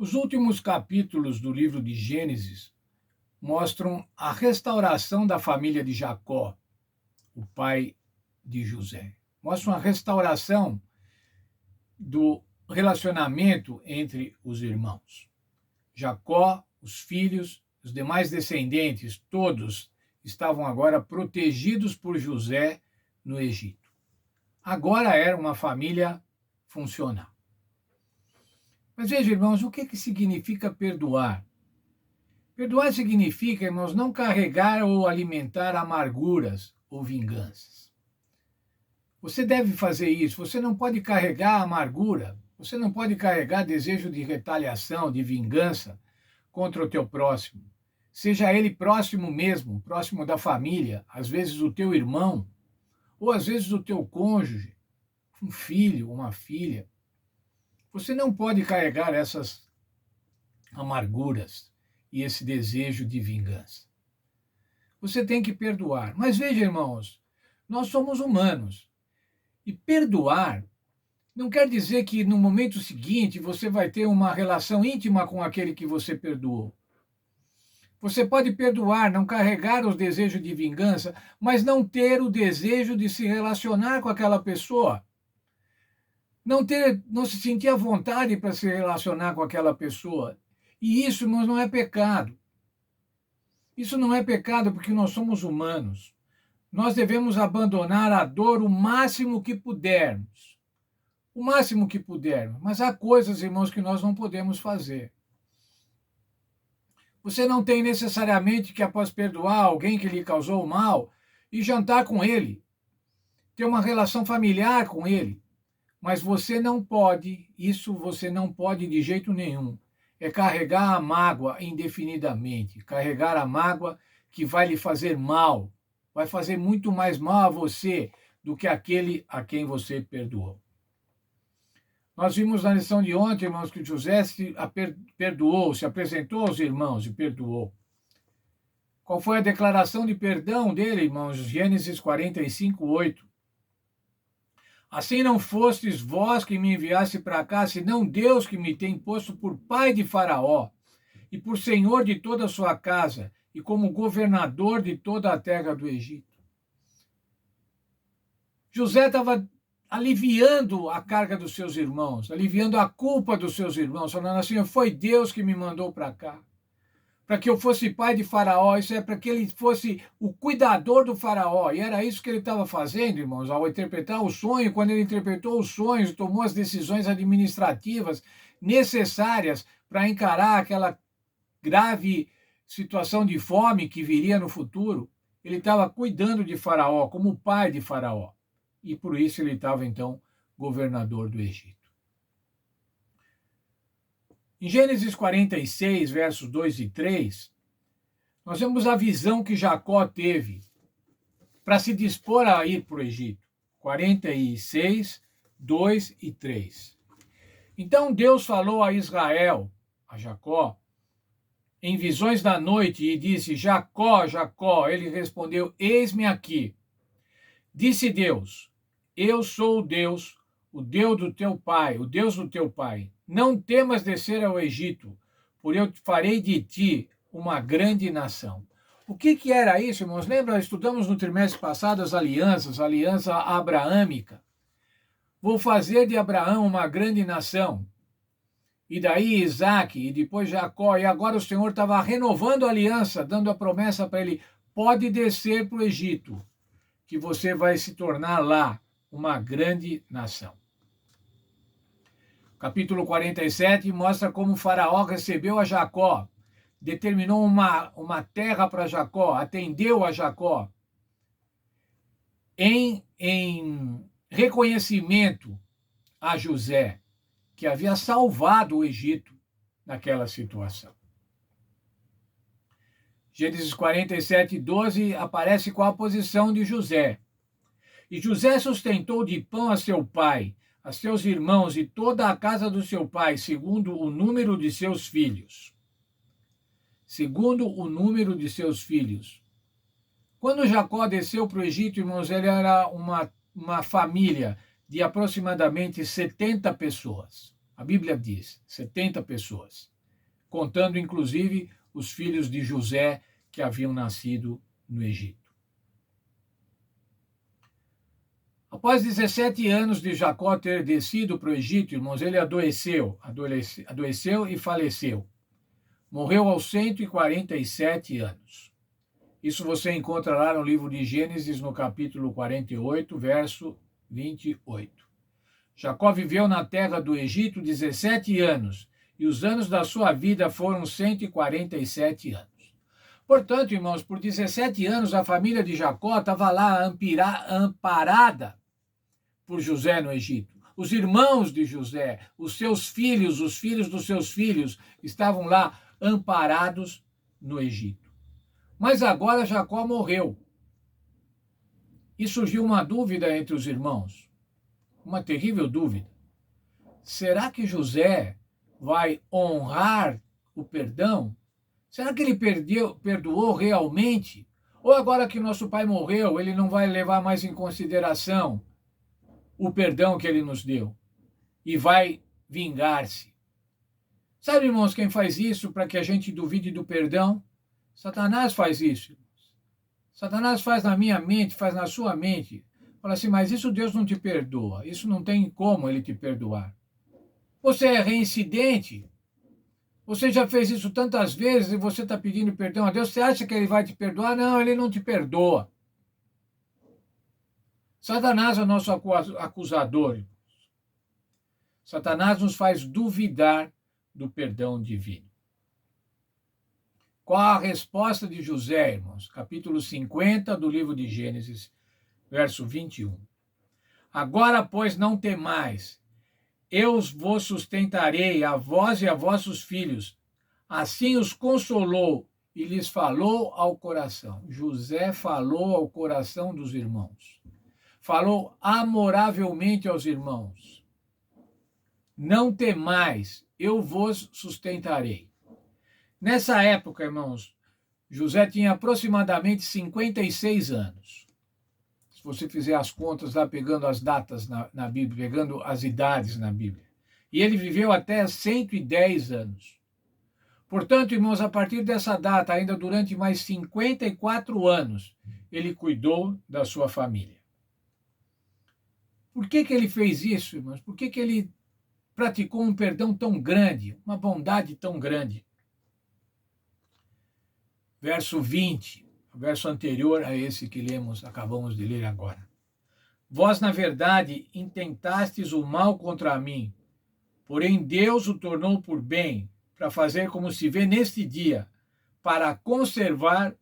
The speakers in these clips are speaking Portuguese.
Os últimos capítulos do livro de Gênesis mostram a restauração da família de Jacó, o pai de José. Mostram a restauração do relacionamento entre os irmãos. Jacó, os filhos, os demais descendentes, todos estavam agora protegidos por José no Egito. Agora era uma família funcional. Mas veja, irmãos, o que significa perdoar? Perdoar significa, irmãos, não carregar ou alimentar amarguras ou vinganças. Você deve fazer isso. Você não pode carregar amargura, você não pode carregar desejo de retaliação, de vingança contra o teu próximo. Seja ele próximo mesmo, próximo da família, às vezes o teu irmão, ou às vezes o teu cônjuge, um filho, uma filha. Você não pode carregar essas amarguras e esse desejo de vingança. Você tem que perdoar. Mas veja, irmãos, nós somos humanos. E perdoar não quer dizer que no momento seguinte você vai ter uma relação íntima com aquele que você perdoou. Você pode perdoar, não carregar os desejos de vingança, mas não ter o desejo de se relacionar com aquela pessoa. Não se sentir à vontade para se relacionar com aquela pessoa. E isso, irmãos, não é pecado. Isso não é pecado porque nós somos humanos. Nós devemos abandonar a dor o máximo que pudermos. O máximo que pudermos. Mas há coisas, irmãos, que nós não podemos fazer. Você não tem necessariamente que, após perdoar alguém que lhe causou mal, e jantar com ele, ter uma relação familiar com ele. Mas você não pode, isso você não pode de jeito nenhum, é carregar a mágoa indefinidamente, carregar a mágoa que vai lhe fazer mal, vai fazer muito mais mal a você do que aquele a quem você perdoou. Nós vimos na lição de ontem, irmãos, que José perdoou, se apresentou aos irmãos e perdoou. Qual foi a declaração de perdão dele, irmãos? Gênesis 45, 8. Assim não fostes vós que me enviaste para cá, senão Deus que me tem posto por pai de Faraó e por senhor de toda a sua casa e como governador de toda a terra do Egito. José estava aliviando a carga dos seus irmãos, aliviando a culpa dos seus irmãos, falando assim, foi Deus que me mandou para cá, para que eu fosse pai de Faraó, isso é para que ele fosse o cuidador do Faraó, e era isso que ele estava fazendo, irmãos, ao interpretar o sonho, quando ele interpretou os sonhos, tomou as decisões administrativas necessárias para encarar aquela grave situação de fome que viria no futuro, ele estava cuidando de Faraó, como pai de Faraó. E por isso ele estava, então, governador do Egito. Em Gênesis 46, versos 2 e 3, nós vemos a visão que Jacó teve para se dispor a ir para o Egito. 46, 2 e 3. Então Deus falou a Israel, a Jacó, em visões da noite e disse, Jacó, Jacó. Ele respondeu, eis-me aqui. Disse Deus, eu sou o Deus do teu pai, o Deus do teu pai. Não temas descer ao Egito, por eu farei de ti uma grande nação. O que era isso, irmãos? Lembra, estudamos no trimestre passado as alianças, a aliança abraâmica. Vou fazer de Abraão uma grande nação. E daí Isaac, e depois Jacó, e agora o Senhor estava renovando a aliança, dando a promessa para ele, pode descer para o Egito, que você vai se tornar lá uma grande nação. Capítulo 47 mostra como Faraó recebeu a Jacó, determinou uma terra para Jacó, atendeu a Jacó, em reconhecimento a José, que havia salvado o Egito naquela situação. Gênesis 47, 12 aparece com a posição de José. E José sustentou de pão a seu pai, a seus irmãos e toda a casa do seu pai, segundo o número de seus filhos. Segundo o número de seus filhos. Quando Jacó desceu para o Egito, irmãos, ele era uma família de aproximadamente 70 pessoas. A Bíblia diz 70 pessoas. contando inclusive os filhos de José que haviam nascido no Egito. Após 17 anos de Jacó ter descido para o Egito, irmãos, ele adoeceu e faleceu. Morreu aos 147 anos. Isso você encontra lá no livro de Gênesis, no capítulo 48, verso 28. Jacó viveu na terra do Egito 17 anos, e os anos da sua vida foram 147 anos. Portanto, irmãos, por 17 anos a família de Jacó estava lá amparada por José no Egito. Os irmãos de José, os seus filhos, os filhos dos seus filhos, estavam lá amparados no Egito. Mas agora Jacó morreu. E surgiu uma dúvida entre os irmãos, uma terrível dúvida. Será que José vai honrar o perdão? Será que ele perdoou realmente? Ou agora que nosso pai morreu, ele não vai levar mais em consideração o perdão que ele nos deu e vai vingar-se? Sabe, irmãos, quem faz isso para que a gente duvide do perdão? Satanás faz isso. Satanás faz na minha mente, faz na sua mente. Fala assim, mas isso Deus não te perdoa. Isso não tem como ele te perdoar. Você é reincidente. Você já fez isso tantas vezes e você está pedindo perdão a Deus. Você acha que ele vai te perdoar? Não, ele não te perdoa. Satanás é o nosso acusador. Satanás nos faz duvidar do perdão divino. Qual a resposta de José, irmãos? Capítulo 50 do livro de Gênesis, verso 21. Agora, pois, não temais, eu vos sustentarei, a vós e a vossos filhos. Assim os consolou e lhes falou ao coração. José falou ao coração dos irmãos. Falou amoravelmente aos irmãos. Não temais, eu vos sustentarei. Nessa época, irmãos, José tinha aproximadamente 56 anos. Se você fizer as contas lá, pegando as datas na Bíblia, pegando as idades na Bíblia. E ele viveu até 110 anos. Portanto, irmãos, a partir dessa data, ainda durante mais 54 anos, ele cuidou da sua família. Por que ele fez isso, irmãos? Por que ele praticou um perdão tão grande, uma bondade tão grande? Verso 20, o verso anterior a esse que acabamos de ler agora. Vós, na verdade, intentastes o mal contra mim, porém Deus o tornou por bem, para fazer como se vê neste dia, para conservar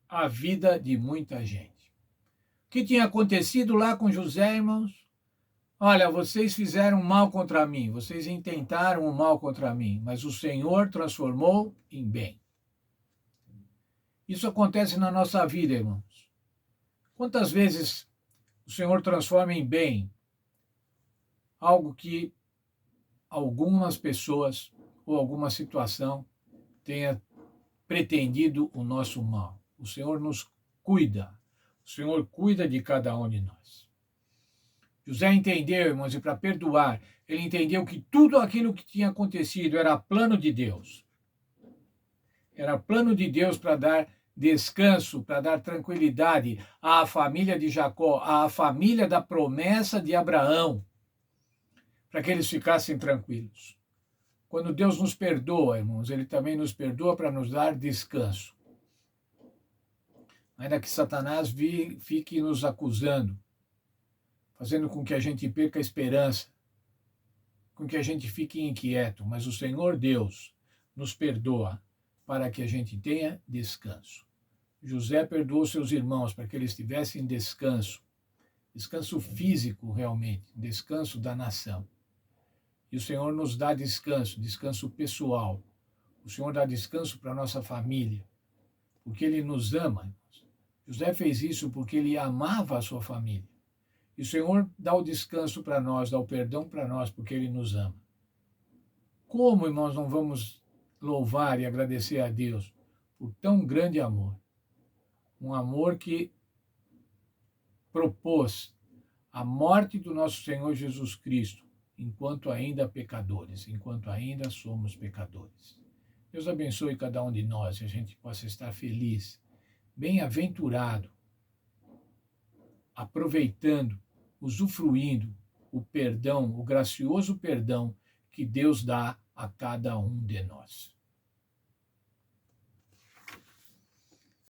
a vida de muita gente. O que tinha acontecido lá com José, irmãos? Olha, vocês fizeram mal contra mim, vocês intentaram o mal contra mim, mas o Senhor transformou em bem. Isso acontece na nossa vida, irmãos. Quantas vezes o Senhor transforma em bem algo que algumas pessoas ou alguma situação tenha pretendido o nosso mal? O Senhor nos cuida. O Senhor cuida de cada um de nós. José entendeu, irmãos, e para perdoar, ele entendeu que tudo aquilo que tinha acontecido era plano de Deus. Era plano de Deus para dar descanso, para dar tranquilidade à família de Jacó, à família da promessa de Abraão, para que eles ficassem tranquilos. Quando Deus nos perdoa, irmãos, ele também nos perdoa para nos dar descanso. Ainda que Satanás fique nos acusando, fazendo com que a gente perca a esperança, com que a gente fique inquieto, mas o Senhor Deus nos perdoa para que a gente tenha descanso. José perdoou seus irmãos para que eles tivessem descanso, descanso físico realmente, descanso da nação. E o Senhor nos dá descanso, descanso pessoal. O Senhor dá descanso para a nossa família, porque Ele nos ama. José fez isso porque ele amava a sua família. E o Senhor dá o descanso para nós, dá o perdão para nós, porque Ele nos ama. Como, irmãos, não vamos louvar e agradecer a Deus por tão grande amor? Um amor que propôs a morte do nosso Senhor Jesus Cristo, enquanto ainda pecadores, enquanto ainda somos pecadores. Deus abençoe cada um de nós e a gente possa estar feliz, bem-aventurado, aproveitando, usufruindo o perdão, o gracioso perdão que Deus dá a cada um de nós.